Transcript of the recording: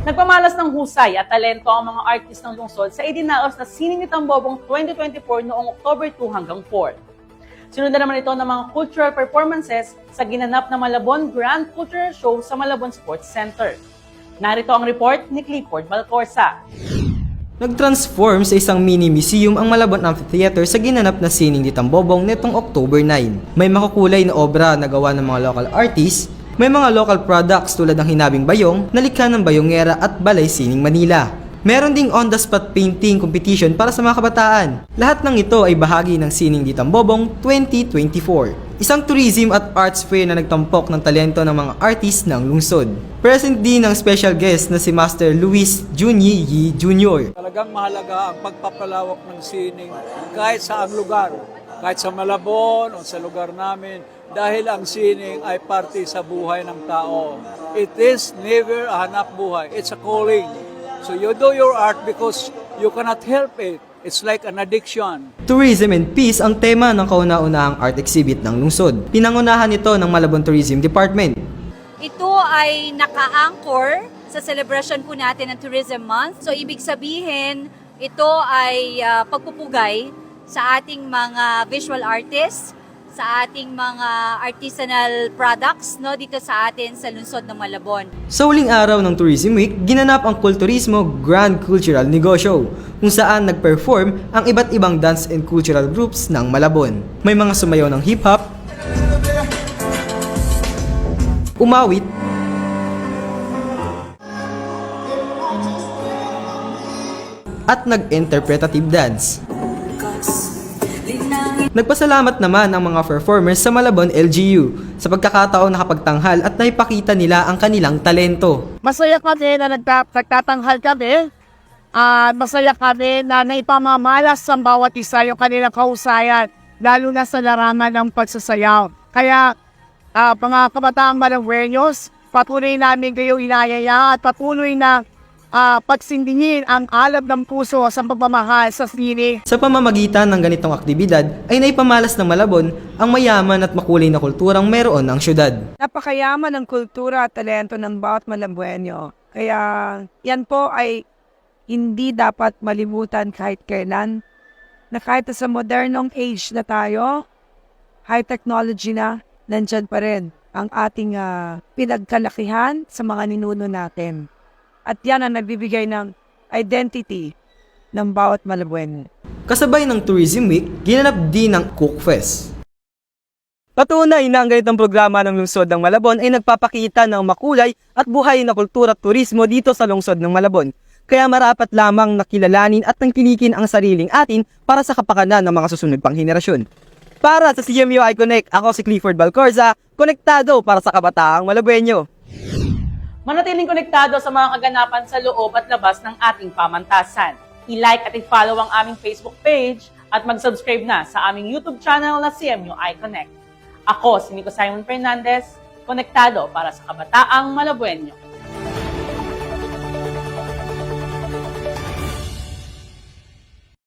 Nagpamalas ng husay at talento ang mga artist ng lungsod sa idinaos na Sining ni Tambobong 2024 noong October 2 hanggang 4. Sinundan naman ito ng mga cultural performances sa ginanap na Malabon Grand Cultural Show sa Malabon Sports Center. Narito ang report ni Clifford Balcorsa. Nag-transform sa isang mini-museum ang Malabon Amphitheater sa ginanap na Sining ni Tambobong netong October 9. May makukulay na obra na gawa ng mga local artists, may mga local products tulad ng Hinabing Bayong, Nalikha ng Bayongera at Balay Sining Manila. Meron ding on-the-spot painting competition para sa mga kabataan. Lahat ng ito ay bahagi ng Sining ni Tambobong 2024. Isang tourism at arts fair na nagtampok ng talento ng mga artist ng lungsod. Present din ang special guest na si Master Luis Junyi Yi Jr. Talagang mahalaga ang pagpapalawak ng sining kahit sa ang lugar, kahit sa Malabon o sa lugar namin, dahil ang sining ay parte sa buhay ng tao. It is never a hanap buhay, it's a calling. So you do your art because you cannot help it. It's like an addiction. Tourism and Peace ang tema ng kauna-unahang art exhibit ng lungsod. Pinangunahan ito ng Malabon Tourism Department. Ito ay naka-anchor sa celebration po natin ng Tourism Month. So ibig sabihin, ito ay pagpupugay sa ating mga visual artists, sa ating mga artisanal products dito sa atin sa lungsod ng Malabon. Sa huling araw ng Tourism Week, ginanap ang Kulturismo Grand Cultural Negosyo, kung saan nag-perform ang iba't ibang dance and cultural groups ng Malabon. May mga sumayaw ng hip-hop, umawit, at nag-interpretative dance. Nagpasalamat naman ang mga performers sa Malabon LGU sa pagkakataon na kapagtanghal at naipakita nila ang kanilang talento. Masaya kami na nagtatanghal kami. Masaya kami na naipamamalas sa bawat isa yung kanilang kahusayan, lalo na sa larangan ng pagsasayaw. Kaya mga kabataang Malabueños, patuloy namin kayo inayaya at patuloy na pagsindingin ang alab ng puso sa pagmamahal sa sining. Sa pamamagitan ng ganitong aktibidad ay naipamalas ng Malabon ang mayaman at makulay na kulturang meron ng syudad. Napakayaman ng kultura at talento ng bawat Malabueño. Kaya yan po ay hindi dapat malimutan kahit kailan, na kahit sa modernong age na tayo, high technology na, nandyan pa rin ang ating pinagkalakihan sa mga ninuno natin. At yan ang nagbibigay ng identity ng bawat Malabueño. Kasabay ng Tourism Week, ginanap din ang Cook Fest. Patunay na ang ganitong programa ng lungsod ng Malabon ay nagpapakita ng makulay at buhay na kultura at turismo dito sa lungsod ng Malabon. Kaya marapat lamang nakilalanin at tangkilikin ang sariling atin para sa kapakanan ng mga susunod pang henerasyon. Para sa CMU iConnect, ako si Clifford Balcorsa, konektado para sa kabataang Malabueño. Manatiling konektado sa mga kaganapan sa loob at labas ng ating pamantasan. I-like at i-follow ang aming Facebook page at mag-subscribe na sa aming YouTube channel na CMU iConnect. Ako si Nico Simon Fernandez, konektado para sa kabataang Malabueño.